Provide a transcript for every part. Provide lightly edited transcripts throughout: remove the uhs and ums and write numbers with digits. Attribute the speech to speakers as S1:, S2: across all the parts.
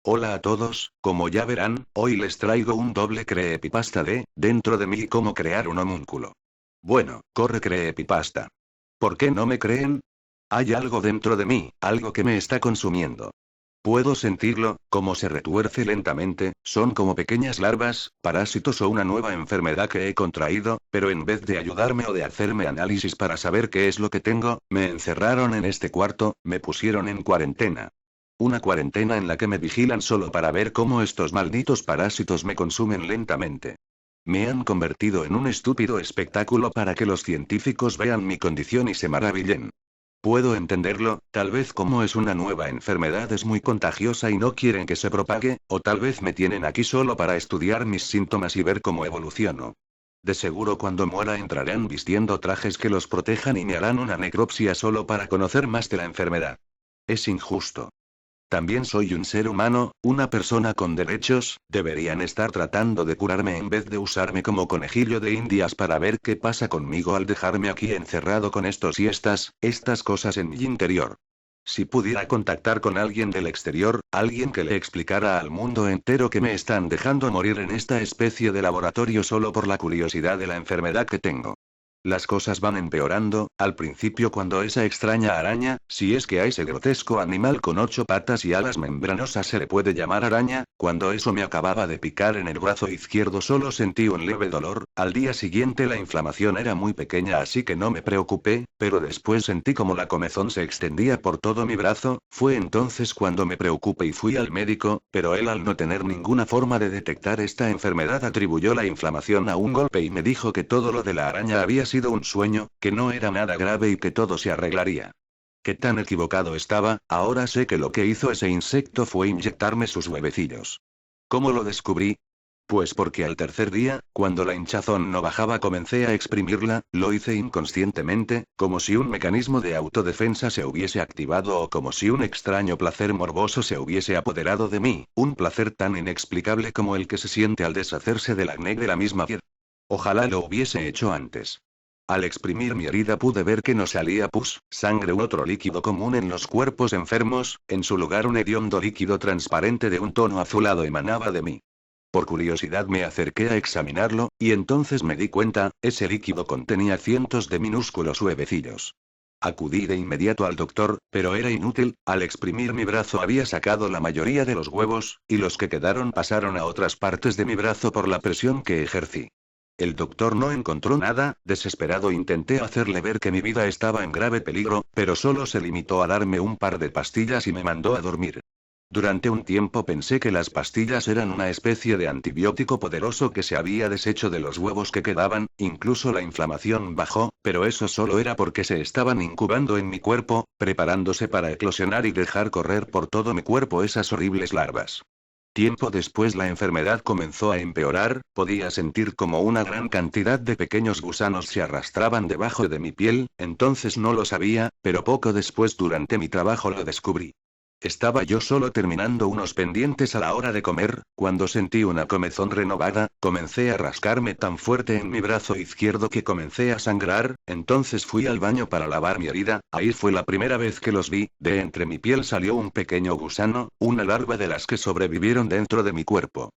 S1: Hola a todos, como ya verán, hoy les traigo un doble creepypasta de, dentro de mí y cómo crear un homúnculo. Bueno, corre creepypasta. ¿Por qué no me creen? Hay algo dentro de mí, algo que me está consumiendo. Puedo sentirlo, como se retuerce lentamente, son como pequeñas larvas, parásitos o una nueva enfermedad que he contraído, pero en vez de ayudarme o de hacerme análisis para saber qué es lo que tengo, me encerraron en este cuarto, me pusieron en cuarentena. Una cuarentena en la que me vigilan solo para ver cómo estos malditos parásitos me consumen lentamente. Me han convertido en un estúpido espectáculo para que los científicos vean mi condición y se maravillen. Puedo entenderlo, tal vez como es una nueva enfermedad es muy contagiosa y no quieren que se propague, o tal vez me tienen aquí solo para estudiar mis síntomas y ver cómo evoluciono. De seguro cuando muera entrarán vistiendo trajes que los protejan y me harán una necropsia solo para conocer más de la enfermedad. Es injusto. También soy un ser humano, una persona con derechos, deberían estar tratando de curarme en vez de usarme como conejillo de indias para ver qué pasa conmigo al dejarme aquí encerrado con estos y estas cosas en mi interior. Si pudiera contactar con alguien del exterior, alguien que le explicara al mundo entero que me están dejando morir en esta especie de laboratorio solo por la curiosidad de la enfermedad que tengo. Las cosas van empeorando, al principio cuando esa extraña araña, si es que a ese grotesco animal con 8 patas y alas membranosas se le puede llamar araña, cuando eso me acababa de picar en el brazo izquierdo solo sentí un leve dolor, al día siguiente la inflamación era muy pequeña así que no me preocupé, pero después sentí como la comezón se extendía por todo mi brazo, fue entonces cuando me preocupé y fui al médico, pero él al no tener ninguna forma de detectar esta enfermedad atribuyó la inflamación a un golpe y me dijo que todo lo de la araña había sido un sueño, que no era nada grave y que todo se arreglaría. Qué tan equivocado estaba, ahora sé que lo que hizo ese insecto fue inyectarme sus huevecillos. ¿Cómo lo descubrí? Pues porque al tercer día, cuando la hinchazón no bajaba comencé a exprimirla, lo hice inconscientemente, como si un mecanismo de autodefensa se hubiese activado o como si un extraño placer morboso se hubiese apoderado de mí, un placer tan inexplicable como el que se siente al deshacerse del acné de la misma piel. Ojalá lo hubiese hecho antes. Al exprimir mi herida pude ver que no salía pus, sangre u otro líquido común en los cuerpos enfermos, en su lugar un hediondo líquido transparente de un tono azulado emanaba de mí. Por curiosidad me acerqué a examinarlo, y entonces me di cuenta, ese líquido contenía cientos de minúsculos huevecillos. Acudí de inmediato al doctor, pero era inútil, al exprimir mi brazo había sacado la mayoría de los huevos, y los que quedaron pasaron a otras partes de mi brazo por la presión que ejercí. El doctor no encontró nada, desesperado intenté hacerle ver que mi vida estaba en grave peligro, pero solo se limitó a darme un par de pastillas y me mandó a dormir. Durante un tiempo pensé que las pastillas eran una especie de antibiótico poderoso que se había deshecho de los huevos que quedaban, incluso la inflamación bajó, pero eso solo era porque se estaban incubando en mi cuerpo, preparándose para eclosionar y dejar correr por todo mi cuerpo esas horribles larvas. Tiempo después la enfermedad comenzó a empeorar, podía sentir como una gran cantidad de pequeños gusanos se arrastraban debajo de mi piel, entonces no lo sabía, pero poco después durante mi trabajo lo descubrí. Estaba yo solo terminando unos pendientes a la hora de comer, cuando sentí una comezón renovada, comencé a rascarme tan fuerte en mi brazo izquierdo que comencé a sangrar, entonces fui al baño para lavar mi herida, ahí fue la primera vez que los vi, de entre mi piel salió un pequeño gusano, una larva de las que sobrevivieron dentro de mi cuerpo.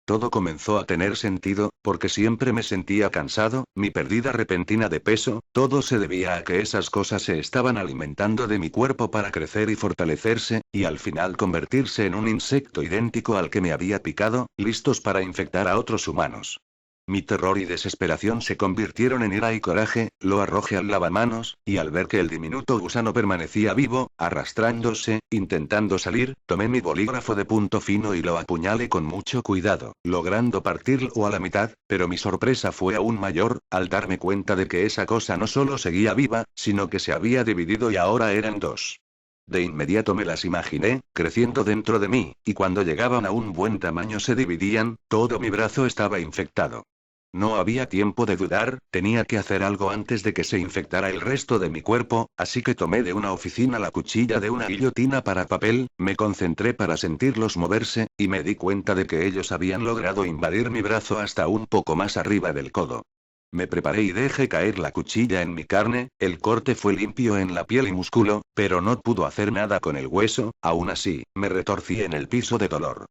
S1: Todo comenzó a tener sentido, porque siempre me sentía cansado, mi pérdida repentina de peso, todo se debía a que esas cosas se estaban alimentando de mi cuerpo para crecer y fortalecerse, y al final convertirse en un insecto idéntico al que me había picado, listos para infectar a otros humanos. Mi terror y desesperación se convirtieron en ira y coraje, lo arrojé al lavamanos, y al ver que el diminuto gusano permanecía vivo, arrastrándose, intentando salir, tomé mi bolígrafo de punto fino y lo apuñalé con mucho cuidado, logrando partirlo a la mitad, pero mi sorpresa fue aún mayor, al darme cuenta de que esa cosa no solo seguía viva, sino que se había dividido y ahora eran dos. De inmediato me las imaginé, creciendo dentro de mí, y cuando llegaban a un buen tamaño se dividían, todo mi brazo estaba infectado. No había tiempo de dudar, tenía que hacer algo antes de que se infectara el resto de mi cuerpo, así que tomé de una oficina la cuchilla de una guillotina para papel, me concentré para sentirlos moverse, y me di cuenta de que ellos habían logrado invadir mi brazo hasta un poco más arriba del codo. Me preparé y dejé caer la cuchilla en mi carne, el corte fue limpio en la piel y músculo, pero no pudo hacer nada con el hueso, aún así, me retorcí en el piso de dolor.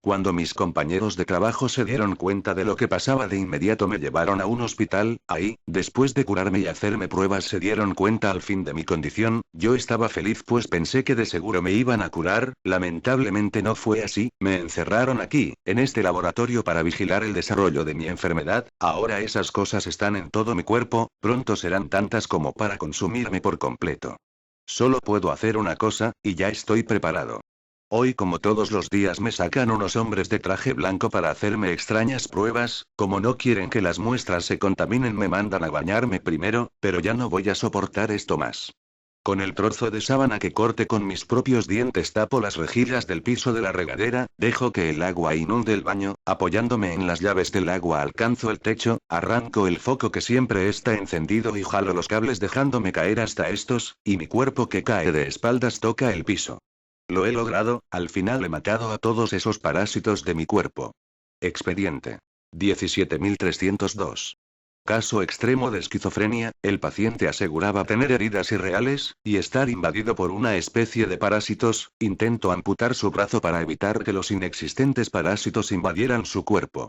S1: Cuando mis compañeros de trabajo se dieron cuenta de lo que pasaba de inmediato me llevaron a un hospital, ahí, después de curarme y hacerme pruebas se dieron cuenta al fin de mi condición, yo estaba feliz pues pensé que de seguro me iban a curar, lamentablemente no fue así, me encerraron aquí, en este laboratorio para vigilar el desarrollo de mi enfermedad, ahora esas cosas están en todo mi cuerpo, pronto serán tantas como para consumirme por completo. Solo puedo hacer una cosa, y ya estoy preparado. Hoy como todos los días me sacan unos hombres de traje blanco para hacerme extrañas pruebas, como no quieren que las muestras se contaminen me mandan a bañarme primero, pero ya no voy a soportar esto más. Con el trozo de sábana que corte con mis propios dientes tapo las rejillas del piso de la regadera, dejo que el agua inunde el baño, apoyándome en las llaves del agua alcanzo el techo, arranco el foco que siempre está encendido y jalo los cables dejándome caer hasta estos, y mi cuerpo que cae de espaldas toca el piso. Lo he logrado, al final he matado a todos esos parásitos de mi cuerpo. Expediente 17302. Caso extremo de esquizofrenia, el paciente aseguraba tener heridas irreales, y estar invadido por una especie de parásitos, intento amputar su brazo para evitar que los inexistentes parásitos invadieran su cuerpo.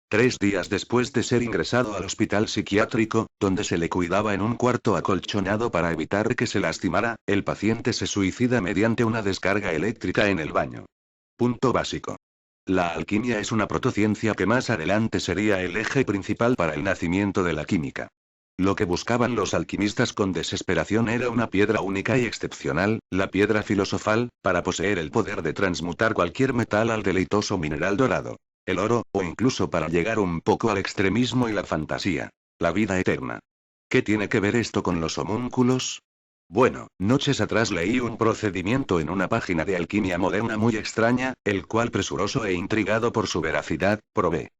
S1: 3 días después de ser ingresado al hospital psiquiátrico, donde se le cuidaba en un cuarto acolchonado para evitar que se lastimara, el paciente se suicida mediante una descarga eléctrica en el baño. Punto básico. La alquimia es una protociencia que más adelante sería el eje principal para el nacimiento de la química. Lo que buscaban los alquimistas con desesperación era una piedra única y excepcional, la piedra filosofal, para poseer el poder de transmutar cualquier metal al deleitoso mineral dorado. El oro, o incluso para llegar un poco al extremismo y la fantasía. La vida eterna. ¿Qué tiene que ver esto con los homúnculos? Bueno, noches atrás leí un procedimiento en una página de alquimia moderna muy extraña, el cual presuroso e intrigado por su veracidad, probé.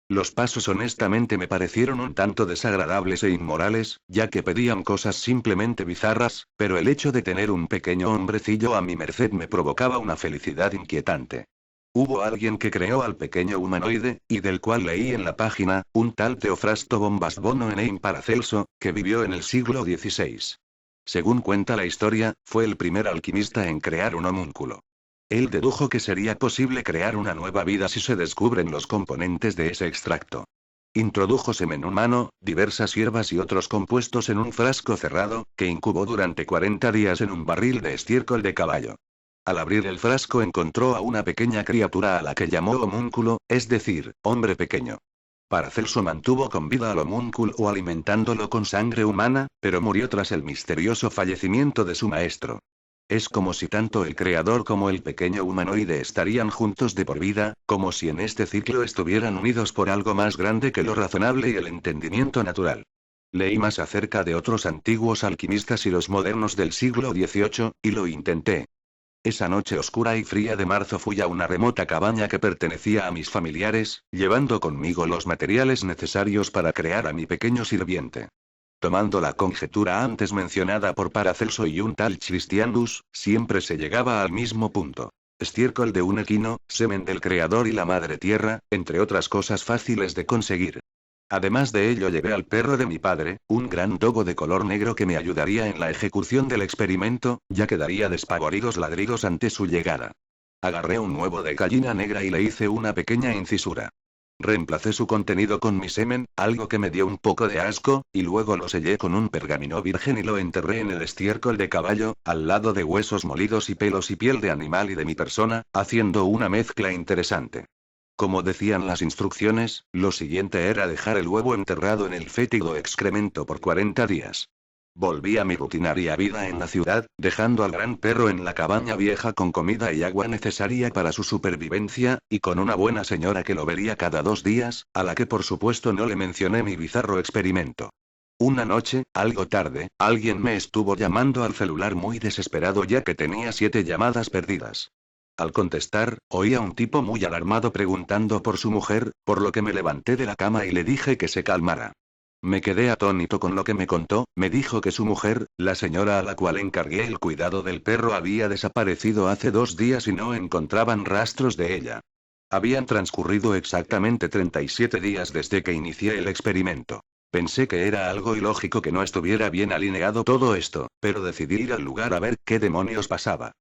S1: Los pasos honestamente me parecieron un tanto desagradables e inmorales, ya que pedían cosas simplemente bizarras, pero el hecho de tener un pequeño hombrecillo a mi merced me provocaba una felicidad inquietante. Hubo alguien que creó al pequeño humanoide, y del cual leí en la página, un tal Teofrasto Bombas Bono Eneim Paracelso, que vivió en el siglo XVI. Según cuenta la historia, fue el primer alquimista en crear un homúnculo. Él dedujo que sería posible crear una nueva vida si se descubren los componentes de ese extracto. Introdujo semen humano, diversas hierbas y otros compuestos en un frasco cerrado, que incubó durante 40 días en un barril de estiércol de caballo. Al abrir el frasco encontró a una pequeña criatura a la que llamó homúnculo, es decir, hombre pequeño. Paracelso mantuvo con vida al homúnculo alimentándolo con sangre humana, pero murió tras el misterioso fallecimiento de su maestro. Es como si tanto el creador como el pequeño humanoide estarían juntos de por vida, como si en este ciclo estuvieran unidos por algo más grande que lo razonable y el entendimiento natural. Leí más acerca de otros antiguos alquimistas y los modernos del siglo XVIII, y lo intenté. Esa noche oscura y fría de marzo fui a una remota cabaña que pertenecía a mis familiares, llevando conmigo los materiales necesarios para crear a mi pequeño sirviente. Tomando la conjetura antes mencionada por Paracelso y un tal Christianus, siempre se llegaba al mismo punto. Estiércol de un equino, semen del creador y la madre tierra, entre otras cosas fáciles de conseguir. Además de ello llevé al perro de mi padre, un gran dogo de color negro que me ayudaría en la ejecución del experimento, ya que daría despavoridos ladridos ante su llegada. Agarré un huevo de gallina negra y le hice una pequeña incisura. Reemplacé su contenido con mi semen, algo que me dio un poco de asco, y luego lo sellé con un pergamino virgen y lo enterré en el estiércol de caballo, al lado de huesos molidos y pelos y piel de animal y de mi persona, haciendo una mezcla interesante. Como decían las instrucciones, lo siguiente era dejar el huevo enterrado en el fétido excremento por 40 días. Volví a mi rutinaria vida en la ciudad, dejando al gran perro en la cabaña vieja con comida y agua necesaria para su supervivencia, y con una buena señora que lo vería cada 2 días, a la que por supuesto no le mencioné mi bizarro experimento. Una noche, algo tarde, alguien me estuvo llamando al celular muy desesperado ya que tenía 7 llamadas perdidas. Al contestar, oí a un tipo muy alarmado preguntando por su mujer, por lo que me levanté de la cama y le dije que se calmara. Me quedé atónito con lo que me contó, me dijo que su mujer, la señora a la cual encargué el cuidado del perro había desaparecido hace 2 días y no encontraban rastros de ella. Habían transcurrido exactamente 37 días desde que inicié el experimento. Pensé que era algo ilógico que no estuviera bien alineado todo esto, pero decidí ir al lugar a ver qué demonios pasaba.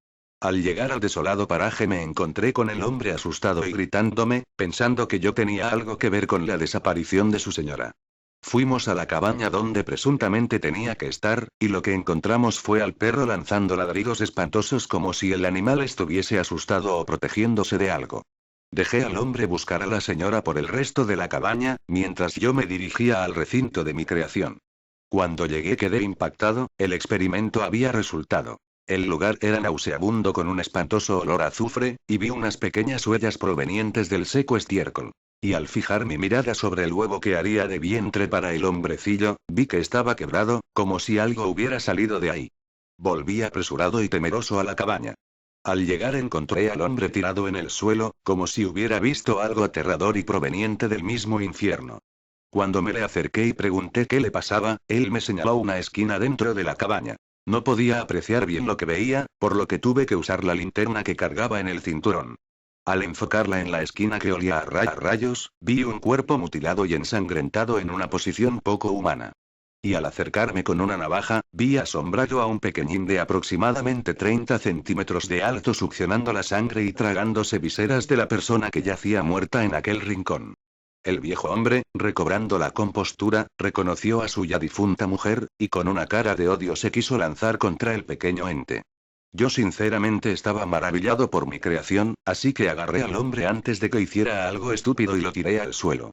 S1: Al llegar al desolado paraje me encontré con el hombre asustado y gritándome, pensando que yo tenía algo que ver con la desaparición de su señora. Fuimos a la cabaña donde presuntamente tenía que estar, y lo que encontramos fue al perro lanzando ladridos espantosos como si el animal estuviese asustado o protegiéndose de algo. Dejé al hombre buscar a la señora por el resto de la cabaña, mientras yo me dirigía al recinto de mi creación. Cuando llegué quedé impactado, el experimento había resultado. El lugar era nauseabundo con un espantoso olor a azufre, y vi unas pequeñas huellas provenientes del seco estiércol. Y al fijar mi mirada sobre el huevo que haría de vientre para el hombrecillo, vi que estaba quebrado, como si algo hubiera salido de ahí. Volví apresurado y temeroso a la cabaña. Al llegar encontré al hombre tirado en el suelo, como si hubiera visto algo aterrador y proveniente del mismo infierno. Cuando me le acerqué y pregunté qué le pasaba, él me señaló una esquina dentro de la cabaña. No podía apreciar bien lo que veía, por lo que tuve que usar la linterna que cargaba en el cinturón. Al enfocarla en la esquina que olía a rayos, vi un cuerpo mutilado y ensangrentado en una posición poco humana. Y al acercarme con una navaja, vi asombrado a un pequeñín de aproximadamente 30 centímetros de alto succionando la sangre y tragándose viseras de la persona que yacía muerta en aquel rincón. El viejo hombre, recobrando la compostura, reconoció a su ya difunta mujer, y con una cara de odio se quiso lanzar contra el pequeño ente. Yo sinceramente estaba maravillado por mi creación, así que agarré al hombre antes de que hiciera algo estúpido y lo tiré al suelo.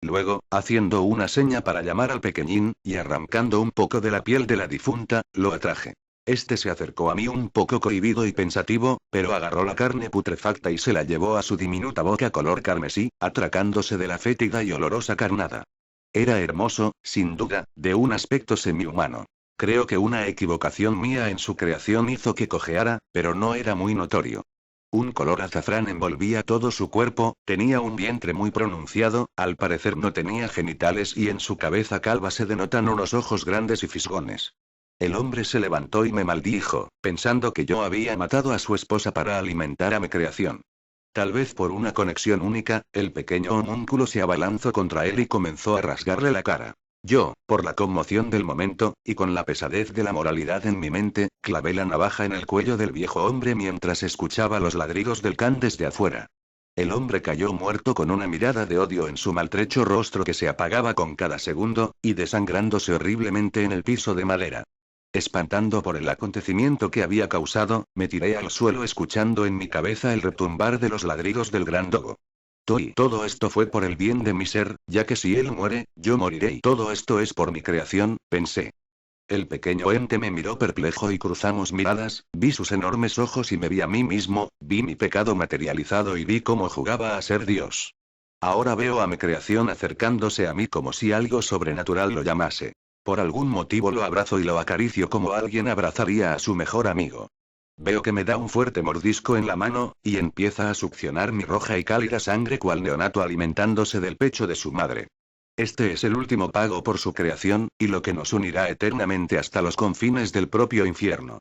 S1: Luego, haciendo una seña para llamar al pequeñín, y arrancando un poco de la piel de la difunta, lo atraje. Este se acercó a mí un poco cohibido y pensativo, pero agarró la carne putrefacta y se la llevó a su diminuta boca color carmesí, atracándose de la fétida y olorosa carnada. Era hermoso, sin duda, de un aspecto semihumano. Creo que una equivocación mía en su creación hizo que cojeara, pero no era muy notorio. Un color azafrán envolvía todo su cuerpo, tenía un vientre muy pronunciado, al parecer no tenía genitales y en su cabeza calva se denotan unos ojos grandes y fisgones. El hombre se levantó y me maldijo, pensando que yo había matado a su esposa para alimentar a mi creación. Tal vez por una conexión única, el pequeño homúnculo se abalanzó contra él y comenzó a rasgarle la cara. Yo, por la conmoción del momento, y con la pesadez de la moralidad en mi mente, clavé la navaja en el cuello del viejo hombre mientras escuchaba los ladridos del can desde afuera. El hombre cayó muerto con una mirada de odio en su maltrecho rostro que se apagaba con cada segundo, y desangrándose horriblemente en el piso de madera. Espantando por el acontecimiento que había causado, me tiré al suelo escuchando en mi cabeza el retumbar de los ladridos del gran dogo. Y todo esto fue por el bien de mi ser, ya que si él muere, yo moriré y todo esto es por mi creación, pensé. El pequeño ente me miró perplejo y cruzamos miradas, vi sus enormes ojos y me vi a mí mismo, vi mi pecado materializado y vi cómo jugaba a ser Dios. Ahora veo a mi creación acercándose a mí como si algo sobrenatural lo llamase. Por algún motivo lo abrazo y lo acaricio como alguien abrazaría a su mejor amigo. Veo que me da un fuerte mordisco en la mano, y empieza a succionar mi roja y cálida sangre cual neonato alimentándose del pecho de su madre. Este es el último pago por su creación, y lo que nos unirá eternamente hasta los confines del propio infierno.